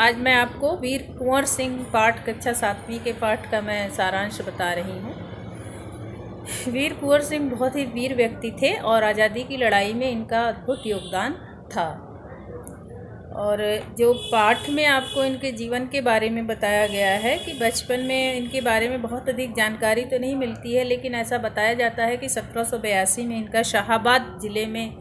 आज मैं आपको वीर कुंवर सिंह पाठ कक्षा 7वीं के पाठ का मैं सारांश बता रही हूँ। वीर कुंवर सिंह बहुत ही वीर व्यक्ति थे और आज़ादी की लड़ाई में इनका अद्भुत योगदान था। और जो पाठ में आपको इनके जीवन के बारे में बताया गया है कि बचपन में इनके बारे में बहुत अधिक जानकारी तो नहीं मिलती है, लेकिन ऐसा बताया जाता है कि 1782 में इनका शाहाबाद ज़िले में,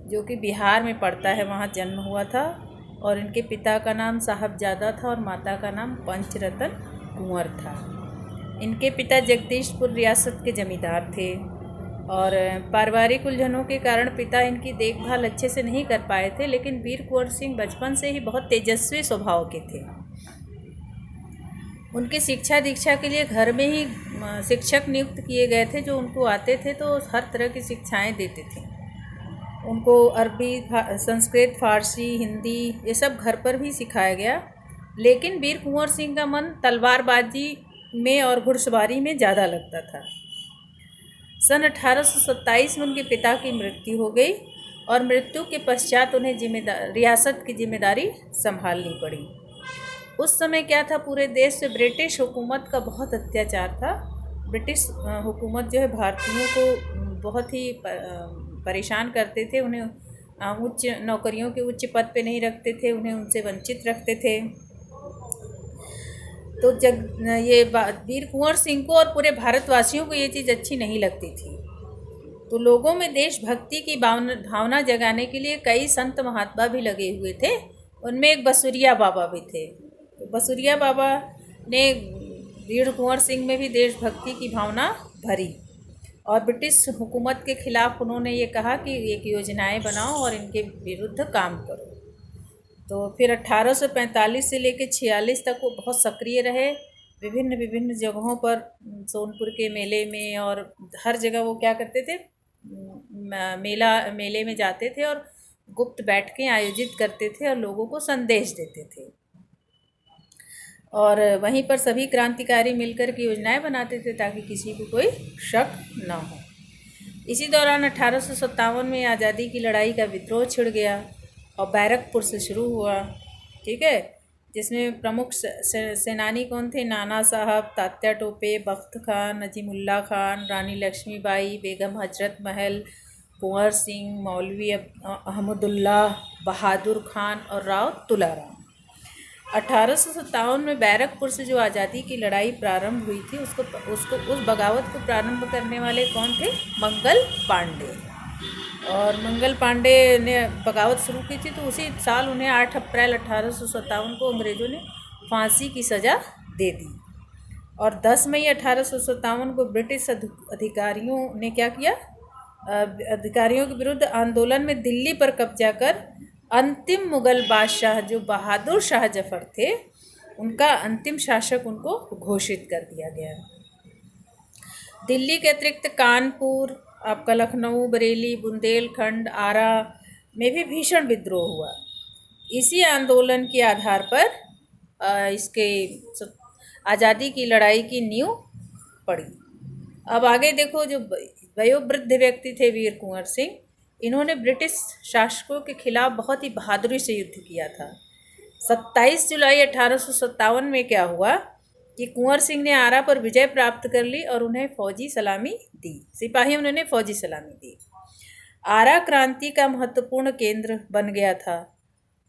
जो कि बिहार में पड़ता है, वहाँ जन्म हुआ था। और इनके पिता का नाम साहबजादा था और माता का नाम पंचरतन कुंवर था। इनके पिता जगदीशपुर रियासत के जमींदार थे और पारिवारिक उलझनों के कारण पिता इनकी देखभाल अच्छे से नहीं कर पाए थे, लेकिन वीर कुंवर सिंह बचपन से ही बहुत तेजस्वी स्वभाव के थे। उनकी शिक्षा दीक्षा के लिए घर में ही शिक्षक नियुक्त किए गए थे, जो उनको आते थे तो हर तरह की शिक्षाएं देते थे। उनको अरबी, संस्कृत, फारसी, हिंदी ये सब घर पर भी सिखाया गया। लेकिन वीर कुंवर सिंह का मन तलवारबाजी में और घुड़सवारी में ज़्यादा लगता था। सन 1827 में उनके पिता की मृत्यु हो गई और मृत्यु के पश्चात उन्हें रियासत की जिम्मेदारी संभालनी पड़ी। उस समय क्या था, पूरे देश से ब्रिटिश हुकूमत का बहुत अत्याचार था। ब्रिटिश हुकूमत जो है भारतीयों को बहुत ही परेशान करते थे। उन्हें उच्च नौकरियों के उच्च पद पे नहीं रखते थे, उन्हें उनसे वंचित रखते थे। तो ये वीर कुंवर सिंह को और पूरे भारतवासियों को ये चीज़ अच्छी नहीं लगती थी। तो लोगों में देशभक्ति की भावना जगाने के लिए कई संत महात्मा भी लगे हुए थे। उनमें एक बसुरिया बाबा भी थे। तो बसुरिया बाबा ने वीर कुंवर सिंह में भी देशभक्ति की भावना भरी और ब्रिटिश हुकूमत के ख़िलाफ़ उन्होंने ये कहा कि एक योजनाएं बनाओ और इनके विरुद्ध काम करो। तो फिर 1845 से लेकर 46 तक वो बहुत सक्रिय रहे। विभिन्न जगहों पर, सोनपुर के मेले में और हर जगह वो क्या करते थे, मेले में जाते थे और गुप्त बैठकें आयोजित करते थे और लोगों को संदेश देते थे। और वहीं पर सभी क्रांतिकारी मिलकर के योजनाएं बनाते थे ताकि किसी को कोई शक ना हो। इसी दौरान 1857 में आज़ादी की लड़ाई का विद्रोह छिड़ गया और बैरकपुर से शुरू हुआ, ठीक है, जिसमें प्रमुख सेनानी कौन थे? नाना साहब, तात्या टोपे, बख्त खान, नजीमुल्ला खान, रानी लक्ष्मीबाई, बेगम हजरत महल, कुंवर सिंह, मौलवी अहमदुल्ला, बहादुर खान और राव तुलाराम। 1857 में बैरकपुर से जो आज़ादी की लड़ाई प्रारंभ हुई थी, उस बगावत को प्रारंभ करने वाले कौन थे? मंगल पांडे। और मंगल पांडे ने बगावत शुरू की थी, तो उसी साल उन्हें 8 अप्रैल 1857 को अंग्रेज़ों ने फांसी की सज़ा दे दी। और 10 मई 1857 को ब्रिटिश अधिकारियों ने क्या किया? अधिकारियों के विरुद्ध आंदोलन में दिल्ली पर कब्जा कर अंतिम मुगल बादशाह जो बहादुर शाह जफर थे, उनका अंतिम शासक उनको घोषित कर दिया गया। दिल्ली के अतिरिक्त कानपुर, आपका लखनऊ, बरेली, बुंदेलखंड, आरा में भी भीषण विद्रोह हुआ। इसी आंदोलन के आधार पर इसके आज़ादी की लड़ाई की नींव पड़ी। अब आगे देखो, जो वयोवृद्ध व्यक्ति थे वीर कुंवर सिंह, इन्होंने ब्रिटिश शासकों के खिलाफ बहुत ही बहादुरी से युद्ध किया था। 27 जुलाई 1857 में क्या हुआ कि कुंवर सिंह ने आरा पर विजय प्राप्त कर ली और उन्हें फौजी सलामी दी। सिपाहियों ने उन्हें फौजी सलामी दी। आरा क्रांति का महत्वपूर्ण केंद्र बन गया था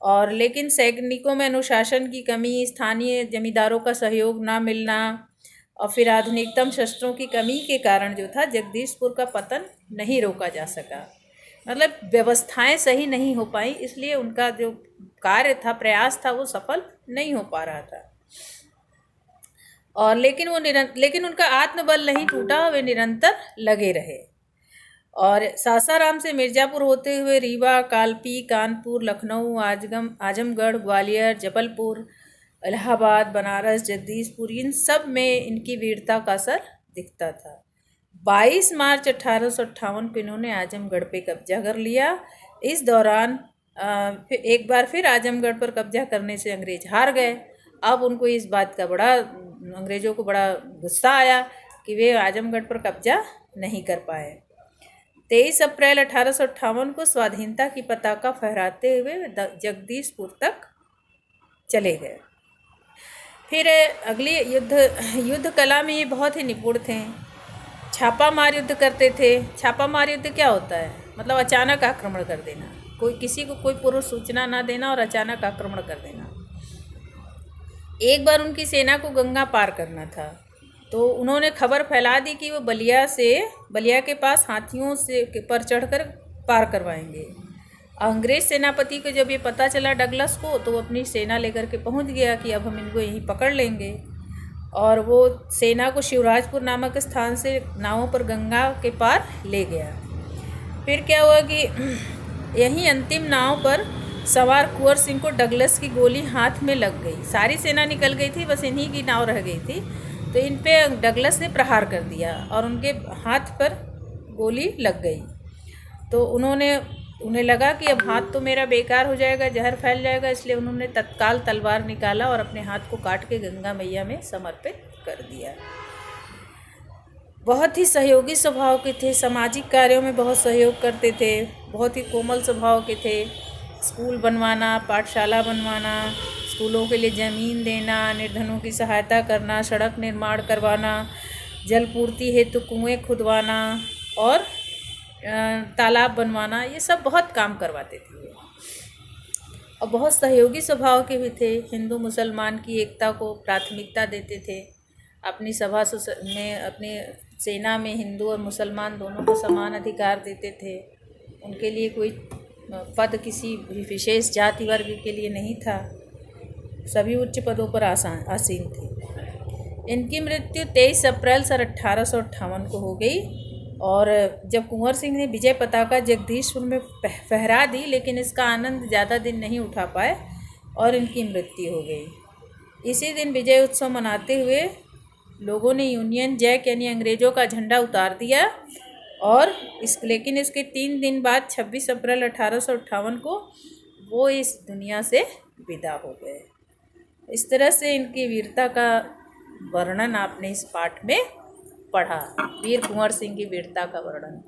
और लेकिन सैनिकों में अनुशासन की कमी, स्थानीय जमींदारों का सहयोग ना मिलना और फिर आधुनिकतम शस्त्रों की कमी के कारण जो था, जगदीशपुर का पतन नहीं रोका जा सका। मतलब व्यवस्थाएं सही नहीं हो पाई, इसलिए उनका जो कार्य था, प्रयास था, वो सफल नहीं हो पा रहा था। और लेकिन उनका आत्मबल नहीं टूटा, वे निरंतर लगे रहे। और सासाराम से मिर्ज़ापुर होते हुए रीवा, कालपी, कानपुर, लखनऊ, आजमगढ़, ग्वालियर, जबलपुर, इलाहाबाद, बनारस, जगदीशपुर, इन सब में इनकी वीरता का असर दिखता था। 22 मार्च 1858 को इन्होंने आजमगढ़ पे कब्जा कर लिया। इस दौरान एक बार फिर आजमगढ़ पर कब्जा करने से अंग्रेज हार गए। अब उनको इस बात का अंग्रेज़ों को बड़ा गुस्सा आया कि वे आजमगढ़ पर कब्जा नहीं कर पाए। 23 अप्रैल 1858 को स्वाधीनता की पताका फहराते हुए जगदीशपुर तक चले गए। फिर अगली युद्ध कला में ये बहुत ही निपुण थे। छापा मार युद्ध करते थे। छापा मार युद्ध क्या होता है? मतलब अचानक आक्रमण कर देना, कोई किसी को कोई पूर्व सूचना ना देना और अचानक आक्रमण कर देना। एक बार उनकी सेना को गंगा पार करना था, तो उन्होंने खबर फैला दी कि वो बलिया के पास हाथियों से पर चढ़कर पार करवाएंगे। अंग्रेज सेनापति को जब ये पता चला डगलस को, तो वो अपनी सेना लेकर के पहुंच गया कि अब हम इनको यहीं पकड़ लेंगे। और वो सेना को शिवराजपुर नामक स्थान से नावों पर गंगा के पार ले गया। फिर क्या हुआ कि यहीं अंतिम नाव पर सवार कुंवर सिंह को डगलस की गोली हाथ में लग गई। सारी सेना निकल गई थी, बस इन्हीं की नाव रह गई थी। तो इन पे डगलस ने प्रहार कर दिया और उनके हाथ पर गोली लग गई। तो उन्हें लगा कि अब हाथ तो मेरा बेकार हो जाएगा, जहर फैल जाएगा, इसलिए उन्होंने तत्काल तलवार निकाला और अपने हाथ को काट के गंगा मैया में समर्पित कर दिया। बहुत ही सहयोगी स्वभाव के थे, सामाजिक कार्यों में बहुत सहयोग करते थे, बहुत ही कोमल स्वभाव के थे। स्कूल बनवाना, पाठशाला बनवाना, स्कूलों के लिए ज़मीन देना, निर्धनों की सहायता करना, सड़क निर्माण करवाना, जलपूर्ति हेतु कुएं खुदवाना और तालाब बनवाना, ये सब बहुत काम करवाते थे। और बहुत सहयोगी स्वभाव के भी थे। हिंदू मुसलमान की एकता को प्राथमिकता देते थे। अपनी सभा में, अपनी सेना में हिंदू और मुसलमान दोनों को समान अधिकार देते थे। उनके लिए कोई पद किसी विशेष जाति वर्ग के लिए नहीं था। सभी उच्च पदों पर आसीन थे। इनकी मृत्यु 23 अप्रैल सन 1858 को हो गई। और जब कुंवर सिंह ने विजय पताका जगदीशपुर में फहरा दी, लेकिन इसका आनंद ज़्यादा दिन नहीं उठा पाए और इनकी मृत्यु हो गई। इसी दिन विजय उत्सव मनाते हुए लोगों ने यूनियन जैक यानी अंग्रेज़ों का झंडा उतार दिया। और लेकिन इसके 3 दिन बाद 26 अप्रैल 1858 को वो इस दुनिया से विदा हो गए। इस तरह से इनकी वीरता का वर्णन आपने इस पाठ में पढ़ा। वीर कुंवर सिंह की वीरता का वर्णन।